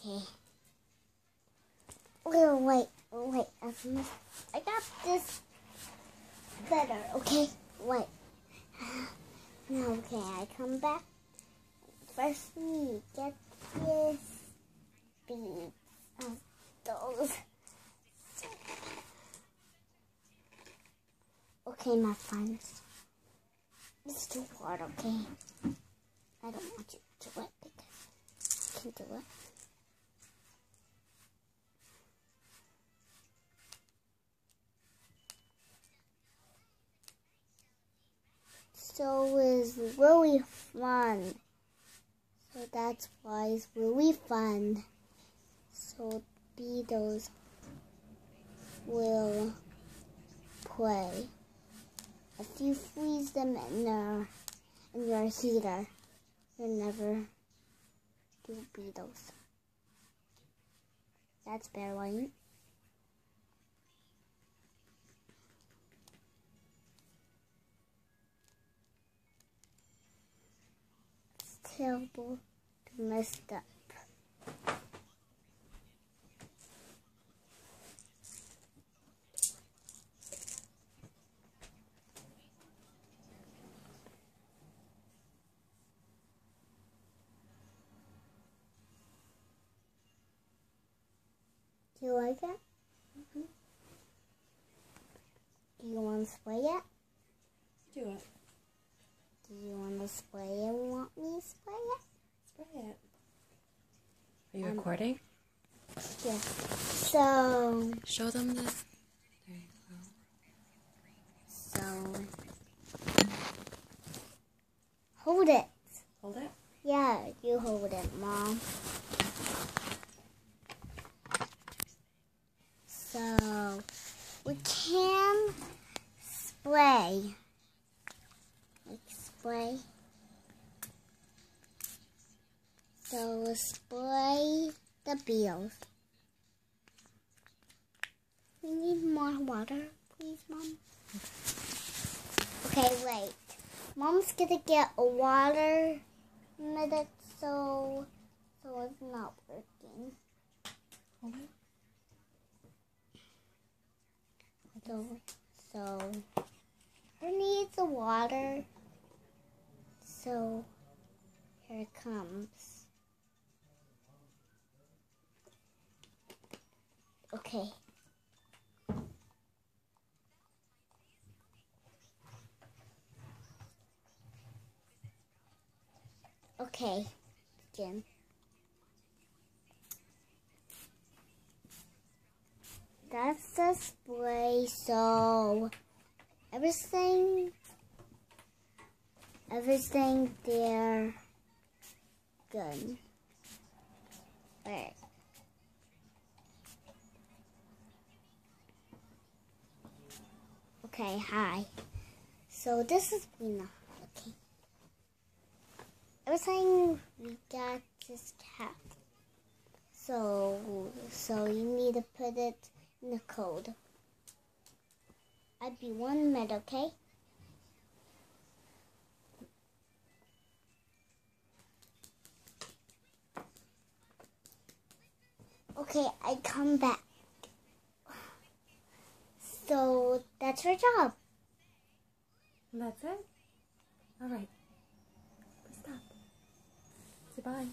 Okay. Wait. I got this better. Okay. Wait. Okay, I come back. First, we get this beads of those. Okay, my friends. It's too hard, okay? I don't want you to do it because I can do it. So it's really fun. So that's why it's really fun. So Beatles will play. If you freeze them in your heater, you'll never do Beatles. That's better, right? It's terrible to mess up. Do you like it? Mm-hmm. Do you want to spray it? Do it. Do you want to spray it? Want me to spray it? Spray it. Are you recording? Yeah. So. Show them the. There you go. So. Hold it. Hold it? Yeah, you hold it, Mom. So, we can spray. Like spray. So, we'll spray the Beatles. We need more water, please, Mom. Okay, wait. Mom's gonna get a water minute, so it's not working. Hold it. So who needs the water? So here it comes. Okay. Okay, Jim. That's the spray, so everything there good. Right. Okay, hi. So this is Lena. Okay. Everything we got this cat. So you need to put it in the code. I'd be 1 minute, okay? Okay, I come back. So that's your job. And that's it? All right. Stop. Say bye.